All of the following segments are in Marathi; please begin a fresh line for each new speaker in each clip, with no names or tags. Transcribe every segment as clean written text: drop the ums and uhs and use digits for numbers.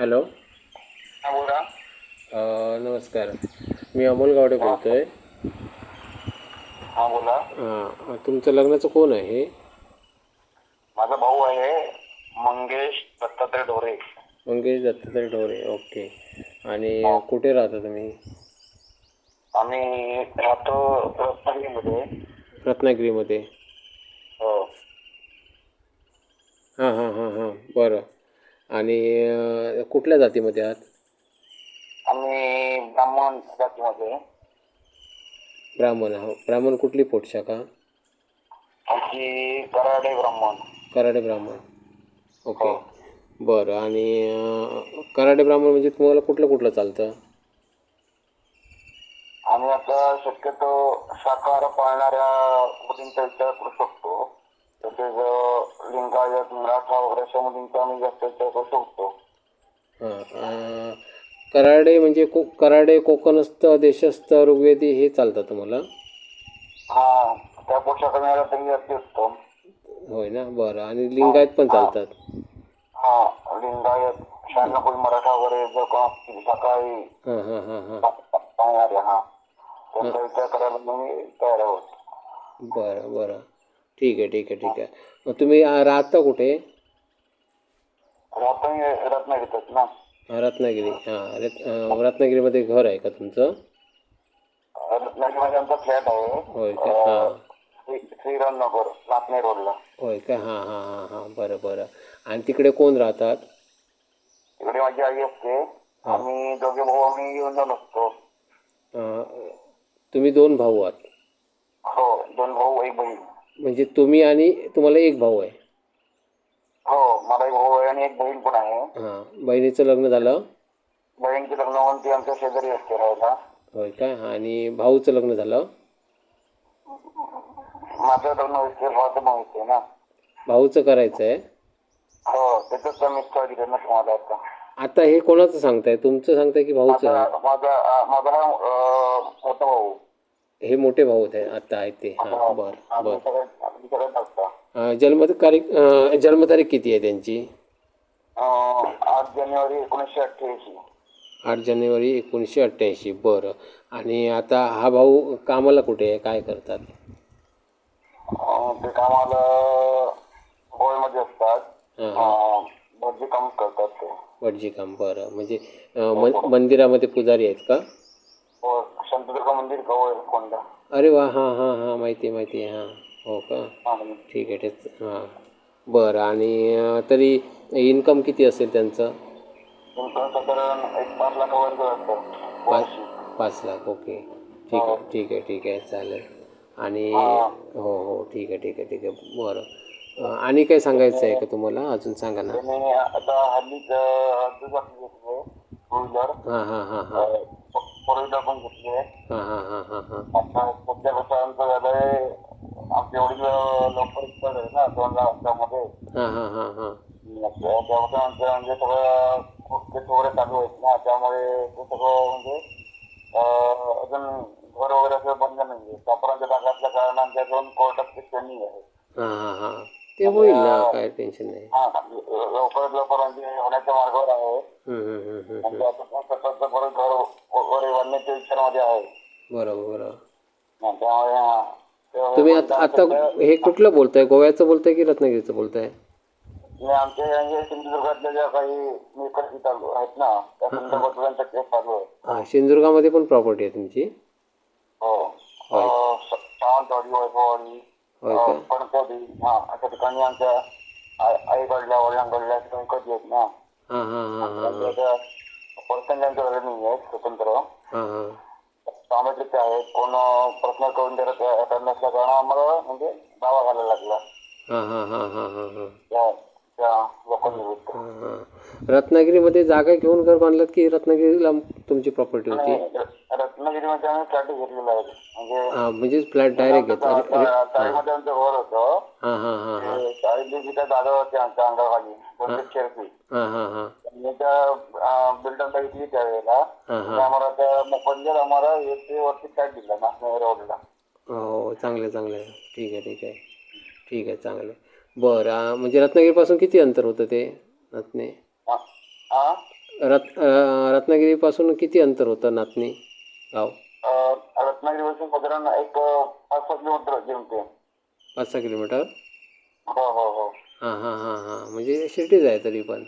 हॅलो.
हा बोला.
नमस्कार. मी अमोल गावडे
हा
बोलतो आहे.
हा बोला.
तुमचं लग्नाचं कोण आहे?
माझा भाऊ आहे मंगेश दत्तात्रय ढोरे.
मंगेश दत्तात्रय ढोरे. ओके. आणि
हो.
कुठे राहता तुम्ही?
आम्ही राहतो रत्नागिरीमध्ये.
रत्नागिरीमध्ये.
हो.
हां हां हां हां बरं. आणि कुठल्या जातीमध्ये आहात?
आम्ही ब्राह्मण जातीमध्ये.
ब्राह्मण. हो, ब्राह्मण कुठली पोटशाखा?
आमची कराडे ब्राह्मण.
कराडे ब्राह्मण.
हो.
ओके. बरं. आणि कराडे ब्राह्मण म्हणजे तुम्हाला कुठलं चालतं?
आम्ही आता शक्यतो शाकाहार पाळणाऱ्या मुलींचा विचार करू शकतो. तसेच लिंगायत मराठा वगैरे अशा मुलींचा आम्ही जास्त विचार करू शकतो.
हां. कराडे म्हणजे कराडे, कोकणस्थ, देशस्थ, ऋग्वेदी हे चालतं तुम्हाला?
हा, त्या पोशाख मिळाला तरी अत्युत्तम.
होय ना. बरं. आणि
हा
लिंगायत पण
हा
चालतात?
हा लिंगायत शहाण्णव मराठा वगैरे जर कोण असतील सकाळी
हां हां हां हां
पाहणारे हा
हां.
त्यांचा विचार करायला मी तयार आहोत.
बरं बरं. ठीक आहे ठीक आहे ठीक आहे. मग तुम्ही राहता कुठे?
राहतो मी रत्नागिरीतच ना.
रत्नागिरी. रत्नागिरीमध्ये घर आहे का तुमचं?
रत्नागिरीमध्ये आमचा फ्लॅट आहे.
होय का? हां.
श्रीरामनगर नागणे रोडला.
होय का? हां हां हां हां. बरं बरं. आणि तिकडे कोण राहतात?
तिकडे माझी आई असते.
हां.
आम्ही दोघे भाऊ आम्ही येऊन जाऊन असतो.
तुम्ही 2 भाऊ आहात?
हो, 2 भाऊ 1 बहीण.
म्हणजे तुम्ही आणि तुम्हाला 1 भाऊ आहे?
हो, मला 1 भाऊ आहे आणि 1 बहीण पण आहे.
हां. बहिणीचं लग्न झालं?
बहीणचे लग्न होऊन ती आमच्या शेजारी असते राहायला.
होय का? आणि भाऊचं लग्न झालं?
माझं लग्न व्हायचं भावाचं पण व्हायचंय ना.
भाऊचं करायचं आहे?
हो, त्याचंच मी स्थळ दिलं ना तुम्हाला आता.
आता हे कोणाचं सांगताय? तुमचं सांगताय की भाऊचं
माझा
सांग?
माझा माझा हा मोठा भाऊ.
हे मोठे भाऊ आहेत आता आहेत ते. हां.
हो,
बरं
आम्ही
बरं.
सगळ्यात टाकता.
जन्मतारीख किती आहे त्यांची?
8 जानेवारी 1988.
8 जानेवारी 1988. बरं. आणि आता हा भाऊ कामाला कुठे आहे? काय करतात?
ते कामाला गोव्यामध्ये असतात.
हां हां.
भटजी काम करतात ते.
भटजी काम. बरं. म्हणजे
हो हो.
मंदिरामध्ये पुजारी आहेत का?
हो, शांतदुर्ग मंदिर गोवळकोंडा.
अरे वा. हां हां हां. माहिती आहे माहिती आहे. हां. हो का?
हा.
ठीक आहे. तेच. हां. बरं. आणि तरी इन्कम किती असेल त्यांचं?
इन्कम साधारण एक 5 लाखापर्यंत असतं
पाच
वर्षी.
5 लाख. ओके. ठीक
हो.
आहे ठीक आहे ठीक आहे. चालेल. आणि
हा.
हो हो. ठीक आहे ठीक आहे ठीक आहे. बरं. आणि काय सांगायचं आहे
त्याने
का तुम्हाला? अजून सांगा ना.
त्याने आता हल्लीच दुचाकी घेतली टू व्हीलर.
हां हां हां हां.
फोर व्हीलर पण घेतली आहे.
हां हां हां हां हां.
आता सध्या कसं आमचं झालंय, आमचे वडील लवकर एक्सपायर झाले ना 2011 मध्ये.
हां हां हां हां.
तेव्हापासून आमचं म्हणजे सगळं केस वगैरे चालू आहेत ना, त्यामुळे ते सगळं म्हणजे अजून घर वगैरे असं बंद नाहीये. सापरांच्या भागातल्या कारणांच्या दोन कोर्टात केस पेंडिंग आहे.
हां हां हां. ते
म्हणजे
होईल ना. काय टेन्शन नाही.
हा लवकरात लवकर म्हणजे होण्याच्या मार्गावर आहे.
हं हं हं हं हं.
म्हणजे आता पण स्वतःचं परत घर वगैरे बांधण्याच्या विचारामध्ये आहे.
बरोबर बरोबर.
त्यामुळे ते
तुम्ही
पण
आता
काम
आता
सध्या
हे कुठलं बोलताय? गोव्याचं बोलताय की रत्नागिरीचं बोलताय?
मी आमच्या म्हणजे सिंधुदुर्गातल्या ज्या काही मिळकती चालू आहेत ना, त्या
हां हां
संदर्भात त्यांचा केस चालू आहे.
हां. सिंधुदुर्गामध्ये पण प्रॉपर्टी आहे तुमची?
हो.
होय.
सावंतवाडी, वैभववाडी,
होय का?
कणकवली अशा ठिकाणी आमच्या आईकडल्या वडिलांकडल्या मिळकती आहेत ना.
हां हां हां हां
म्हणजे
हां.
आता पर्सनल त्यांच्या घरी नाही आहेत स्वतंत्र.
हां हां.
सामाजिक आहेत. कोण पर्सनल करून देत नसल्या कारण आम्हाला म्हणजे दावा घालायला लागला
हां हां हां हां हां हां.
त्या त्या लोकांविरुद्ध.
हां हां. रत्नागिरीमध्ये जागा घेऊन घर बांधलात की रत्नागिरीला तुमची प्रॉपर्टी होती?
आणि रत्नागिरीमध्ये आम्ही फ्लॅट घेतलेला आहे. म्हणजे
हां. म्हणजेच फ्लॅट
म्हणजे
डायरेक्ट
आमचं
घेतला. हां.
चाळीमध्ये आमचं घर होतं.
हां हां हां हां.
ते चाळीतली जी काही जागा होती आमच्या अंगाखाली
हां
200 स्क्वेअर फीट.
हां हां हां.
मी त्या बिल्डरला घेतली त्यावेळेला.
हां
त्यांनी
हां.
आम्हाला त्या मोबदल्यात आम्हाला एक वरती फ्लॅट दिला नागनेर रोडला.
हो. चांगलं आहे चांगलं आहे. ठीक आहे ठीक आहे. ठीक आहे. चांगलं आहे. बरं. म्हणजे रत्नागिरीपासून किती अंतर होतं ते? रत्ने
हा. हा?
रत्नागिरीपासून किती अंतर होतं नाचणी गाव?
रत्नागिरीपासून साधारण एक 5-6 किलोमीटर जेमते.
5-6 किलोमीटर.
हो हो हो
हां हां हां हां म्हणजे सिटीच आहे तरी पण.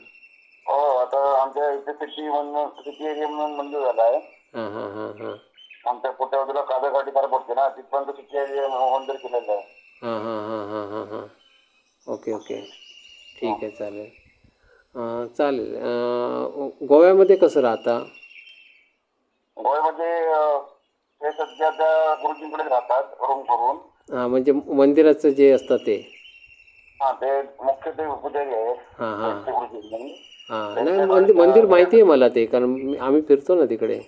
हो. आता आमच्या इथे सिटी एरिया म्हणून मंजूर झाला आहे.
हां हां हां हां
आमच्या पुढच्या बाजूला कागदवाडी पार पडते ना, तिथपर्यंत सिटी एरिया मंजूर केलेला आहे.
हां हां हां हां हां हां ओके ओके ठीक आहे चालेल. चालेल. गोव्यामध्ये कसं राहता?
गोव्यामध्ये ते सध्या त्या गुरुजींकडे राहतात रूम करून.
हां म्हणजे मंदिराचं जे असतं ते.
हा, ते मुख्य ते पुजारी आहेत.
हां हां
ते गुरुजी म्हणून.
हां नाही मंदिर माहिती आहे मला ते, कारण आम्ही फिरतो ना तिकडे.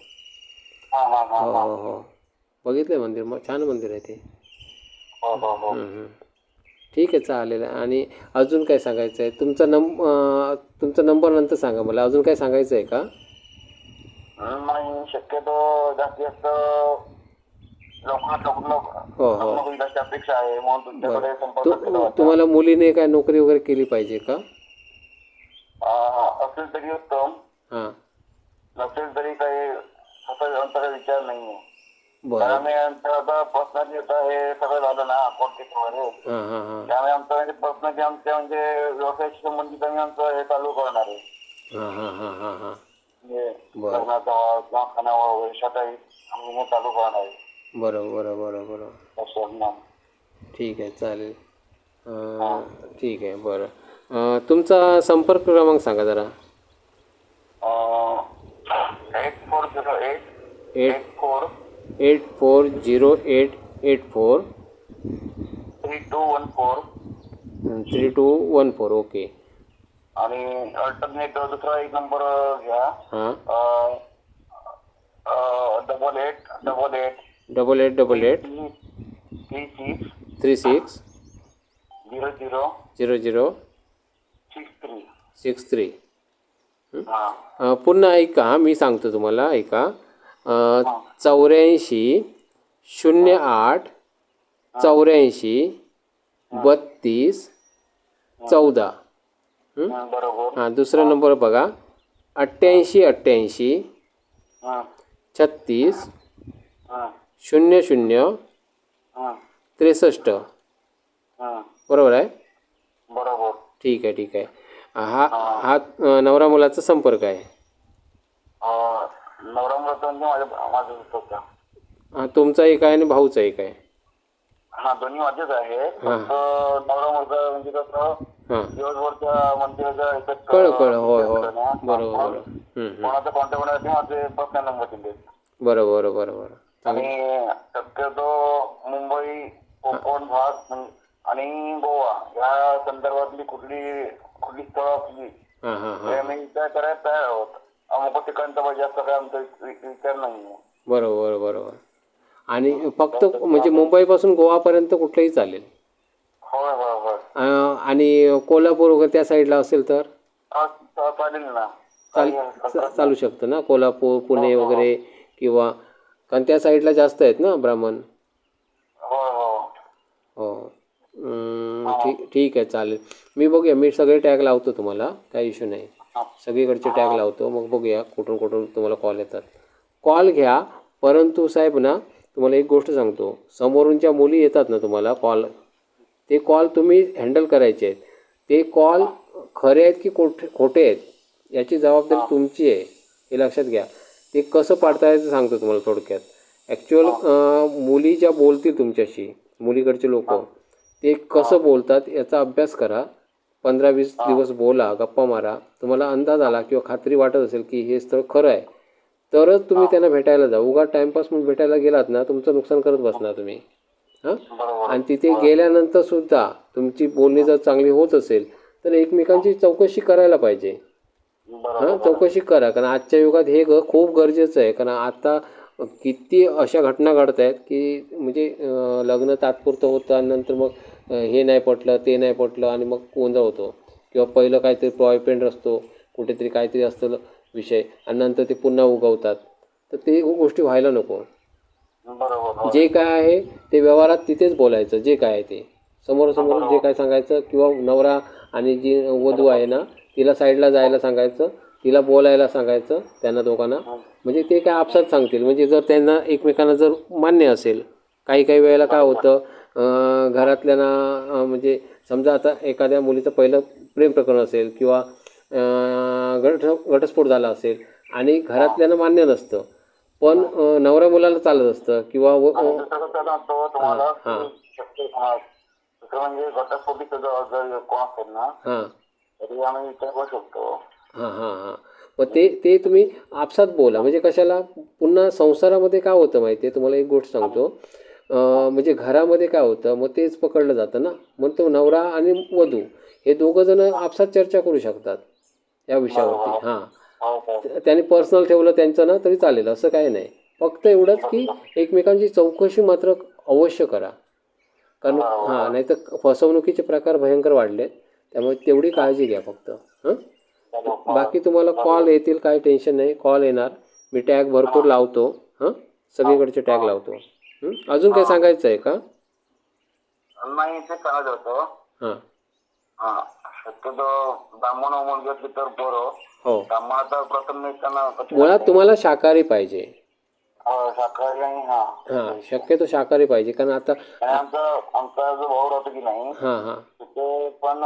हा हा हा
हो
हा
हो हो बघितलं आहे मंदिर, मग छान मंदिर आहे ते.
हो हो हो.
ठीक आहे चालेल. आणि अजून काय सांगायचं आहे? तुमचा नंबर नंतर सांगा मला. अजून काय सांगायचं आहे का?
नाही, शक्यतो जास्तीत जास्त लवकरात लवकर
हो हो
लग्न होईल अशी अपेक्षा आहे, म्हणून तुमच्याकडे संपर्क केला होता.
तुम्हाला मुलीने काय नोकरी वगैरे केली पाहिजे का?
असेल तरी उत्तम,
हां
नसेल तरी काही आमचा काही विचार नाहीये.
बरं.
कारण आता पर्सनली आता हे सगळं झालं ना कॉन्टॅक्ट वगैरे,
हां हां हां
त्यामुळे आमचं म्हणजे पर्सनली आमच्या म्हणजे व्यवसायाशी संबंधित आम्ही आमचं हे चालू करणार आहे.
हां हां हां हां हां
म्हणजे
बरं
लग्नाचा किंवा खानावळ वगैरे शताई आम्ही हे चालू करणार आहे.
बरं बरं बरं बरं
असं ना.
ठीक आहे चालेल. ठीक आहे बरं. तुमचा संपर्क क्रमांक सांगा जरा.
8408
एट
84
840884
3214
3214 ओके.
आणि अल्टरनेट दुसरा एक नंबर घ्या.
हां
8888
8888
36
36
00
00
63.
63.
हा
पुन्हा ऐका, मी सांगतो तुम्हाला ऐका.
हा
84 08 84 32 14.
बरोबर.
हां दुसरा नंबर बघा 88 88
हा
36
हा
00
हा
63.
हा
बरोबर आहे?
बरोबर.
ठीक आहे ठीक आहे. हा हा नवरा मुलाचा संपर्क आहे.
नवरा मुलाचा म्हणजे माझं होतं.
तुमचा एक आहे आणि भाऊचा एक आहे.
हा, दोन्ही माझेच आहे. फक्त नवरा मुलगा म्हणजे कसं
हां
दिवसभरच्या मंदिराच्या ह्याच्यात
कळलं होय होय बरोबर
म्हणून
बरोबर
कोणाचा कॉन्टॅक्ट होण्यासाठी माझे पर्सनल नंबर दिले.
बरोबर बरोबर
आणि शक्यतो मुंबई, कोकण भाग आणि गोवा या संदर्भातली कुठली स्थळं असली
हां हां हां
हे आम्ही विचार करायला तयार आहोत. अमुक ठिकाणचा पाहिजे असं काय आमचा विचार नाही.
बरोबर बरोबर. आणि फक्त म्हणजे मुंबईपासून गोवापर्यंत कुठलंही चालेल.
होय होय होय.
आणि कोल्हापूर वगैरे त्या साईडला असेल तर
चालेल ना.
चालू शकतं ना, कोल्हापूर पुणे वगैरे, किंवा कारण त्या साईडला जास्त आहेत ना ब्राह्मण.
होय हो
हो ठीक आहे चालेल. मी बघूया, मी सगळे टॅग लावतो तुम्हाला, काही इश्यू नाही. सगळीकडचे टॅग लावतो, मग बघूया कुठून कुठून तुम्हाला कॉल येतात. कॉल घ्या. परंतु साहेब ना, तुम्हाला एक गोष्ट सांगतो, समोरून ज्या मुली येतात ना तुम्हाला कॉल, ते कॉल तुम्ही हँडल करायचे आहेत. ते कॉल खरे आहेत की खोटे आहेत याची जबाबदारी तुमची आहे, हे लक्षात घ्या. ते कसं पाडता यायचं सांगतो तुम्हाला थोडक्यात. ॲक्च्युअल मुली ज्या बोलतील तुमच्याशी, मुलीकडचे लोक, ते कसं बोलतात याचा अभ्यास करा. 15-20 दिवस बोला, गप्पा मारा. तुम्हाला अंदाज आला किंवा खात्री वाटत असेल की हे स्थळ खरं आहे, तरच तुम्ही त्यांना भेटायला जा. उगा टाईमपास म्हणून भेटायला गेलात ना, तुमचं नुकसान करत बसणार तुम्ही. हां आणि तिथे गेल्यानंतर सुद्धा तुमची बोलणी जर चांगली होत असेल तर एकमेकांची चौकशी करायला पाहिजे. हां चौकशी करा, कारण आजच्या युगात हे खूप गरजेचं आहे. कारण आता किती अशा घटना घडत आहेत की म्हणजे लग्न तात्पुरतं होतं आणि नंतर मग हे नाही पटलं, ते नाही पटलं आणि मग गोंधळ होतो. किंवा पहिलं काहीतरी बॉयफ्रेंड असतो, कुठेतरी काहीतरी असतं विषय, आणि नंतर ते पुन्हा उगवतात. तर ते गोष्टी व्हायला नको. जे काय आहे ते व्यवहारात तिथेच बोलायचं. जे काय आहे ते समोरासमोर जे काय सांगायचं, किंवा नवरा आणि जी वधू आहे ना तिला साईडला जायला सांगायचं, तिला बोलायला सांगायचं त्यांना दोघांना. म्हणजे ते काय आपसात सांगतील. म्हणजे जर त्यांना एकमेकांना जर मान्य असेल, काही काही वेळेला काय होतं घरातल्यांना म्हणजे समजा आता एखाद्या मुलीचं पहिलं प्रेम प्रकरण असेल किंवा घटस्फोट झाला असेल आणि घरातल्यांना मान्य नसतं, पण नवऱ्या मुलाला चालत असतं किंवा
आणि दुसरं कसं सांगतो तुम्हाला की शक्य दुसरं म्हणजे घटस्फोटीचं जर कोण असेल ना
हां
तरी आम्ही इथे बसू शकतो.
हां हां हां मग ते तुम्ही आपसात बोला. म्हणजे कशाला पुन्हा संसारामध्ये काय होतं माहिती आहे तुम्हाला, एक गोष्ट सांगतो. म्हणजे घरामध्ये काय होतं मग तेच पकडलं जातं ना. मग तो नवरा आणि वधू हे दोघं जण आपसात चर्चा करू शकतात या विषयावरती. हां
हो हो
त्यांनी पर्सनल ठेवलं त्यांचं ना तरी चालेल, असं काही नाही. फक्त एवढंच की एकमेकांची चौकशी मात्र अवश्य करा. कारण हां नाही तर फसवणुकीचे प्रकार भयंकर वाढले, त्यामुळे तेवढी काळजी घ्या फक्त. हं बाकी तुम्हाला कॉल येतील, काही टेन्शन नाही. कॉल येणार. मी टॅग भरपूर लावतो. हां सगळीकडचे टॅग लावतो. अजून काही सांगायचं आहे का?
नाही ते सांगत होतो.
हां
हा शक्यतो ब्राह्मण मुलगी असली तर बरं.
हो
ब्राह्मणाचा प्रथम त्यांना
मुळात तुम्हाला शाकाहारी पाहिजे.
शाकाहारी आणि
हां शक्यतो शाकाहारी पाहिजे. कारण आता
आमचा जो भाऊ राहतो की नाही
हां हां
तिथे पण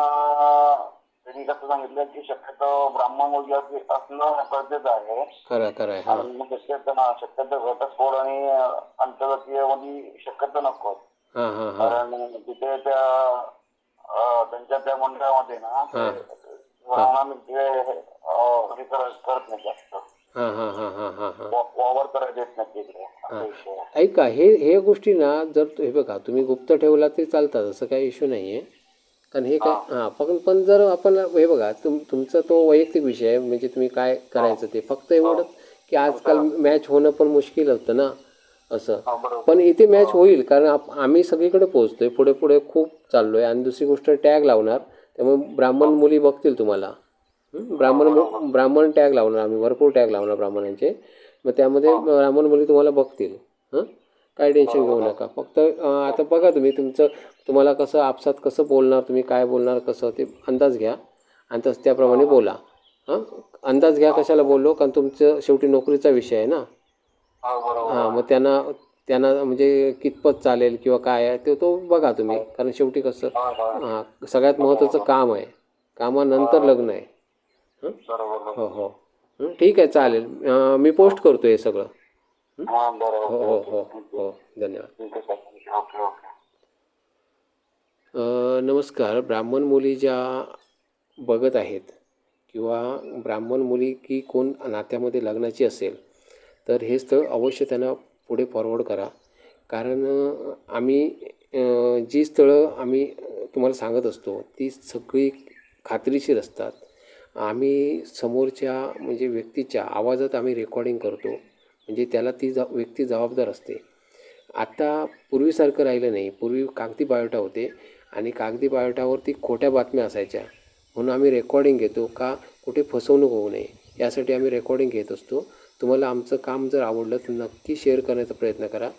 त्यांनी कसं सांगितलं की शक्यतो ब्राह्मण मुलगी असणं गरजेचं आहे.
खरं खरं आहे. हां
आणि मग शक्यतो घटस्फोट आणि आंतरजातीय मध्ये शक्यतो नको.
हां हां हां
कारण तिथे त्यांच्या त्या मंडळामध्ये ना हे करत नाही जास्त.
हां हां हां हां हां हां
वावर करायला देत नाही तिकडे असा विषय आहे.
ऐका, हे गोष्टी ना जर हे बघा तुम्ही गुप्त ठेवला ते चालतात, असं काही इश्यू नाही आहे. कारण हे काय पण जर आपण हे बघा तुमचा तो वैयक्तिक विषय आहे. म्हणजे तुम्ही काय करायचं ते फक्त एवढंच की आजकाल मॅच होणं पण मुश्किल होतं ना असं.
बरोबर.
पण इथे मॅच होईल कारण आम्ही सगळीकडे पोहोचतोय, पुढे पुढे खूप चाललोय. आणि दुसरी गोष्ट टॅग लावणार, त्यामुळे ब्राह्मण मुली बघतील तुम्हाला. ब्राह्मण टॅग लावणार आम्ही, भरपूर टॅग लावणार ब्राह्मणांचे. मग त्यामध्ये ब्राह्मण मुली तुम्हाला बघतील. काय टेन्शन घेऊ नका. फक्त आता बघा तुम्हाला कसं आपसात कसं बोलणार, तुम्ही काय बोलणार कसं ते अंदाज घ्या आणि त्याप्रमाणे बोला. अंदाज घ्या कशाला बोललो, कारण तुमचं शेवटी नोकरीचा विषय आहे ना. मग त्यांना म्हणजे कितपत चालेल किंवा काय आहे ते तो बघा तुम्ही. कारण शेवटी कसं सगळ्यात महत्त्वाचं काम आहे, कामानंतर लग्न आहे. हो हो ठीक आहे चालेल. मी पोस्ट करतो हे सगळं. हो हो हो हो धन्यवाद.
Okay okay.
नमस्कार. ब्राह्मण मुली ज्या बघत आहेत किंवा ब्राह्मण मुली की कोण नात्यामध्ये लग्नाची असेल तर हे स्थळ अवश्य त्यांना पुढे फॉरवर्ड करा. कारण आम्ही जी स्थळं आम्ही तुम्हाला सांगत असतो ती सगळी खात्रीशीर असतात. आम्ही समोरच्या म्हणजे व्यक्तीच्या आवाजात आम्ही रेकॉर्डिंग करतो, म्हणजे त्याला ती व्यक्ती जबाबदार असते. आता पूर्वीसारखं राहिलं नाही. पूर्वी कागदी बायोटा होते आणि कागदी बायोटावरती खोट्या बातम्या असायच्या, म्हणून आम्ही रेकॉर्डिंग घेतो का कुठे फसवणूक होऊ नये यासाठी आम्ही रेकॉर्डिंग घेत असतो. तुम्हाला आमचं काम जर आवडलं तर नक्की शेअर करण्याचा प्रयत्न करा.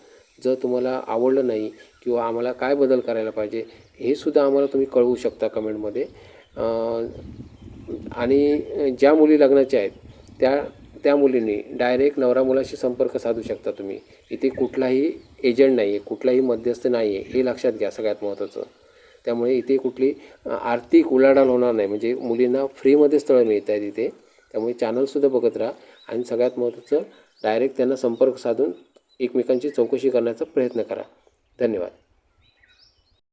जर तुम्हाला आवडलं नाही किंवा आम्हाला काय बदल करायला पाहिजे हे सुद्धा आम्हाला तुम्ही कळवू शकता कमेंटमध्ये. आणि ज्या मुली लग्नाच्या आहेत त्या मुलींनी डायरेक्ट नवरा मुलाशी संपर्क साधू शकता तुम्ही. इथे कुठलाही एजंट नाही आहे, कुठलाही मध्यस्थ नाही आहे, हे लक्षात घ्या सगळ्यात महत्त्वाचं. त्यामुळे इथे कुठली आर्थिक उलाढाल होणार नाही. म्हणजे मुलींना फ्रीमध्ये स्थळं मिळत आहेत इथे. त्यामुळे चॅनलसुद्धा बघत राहा आणि सगळ्यात महत्त्वाचं डायरेक्ट त्यांना संपर्क साधून एकमेकांची चौकशी करण्याचा प्रयत्न करा. धन्यवाद.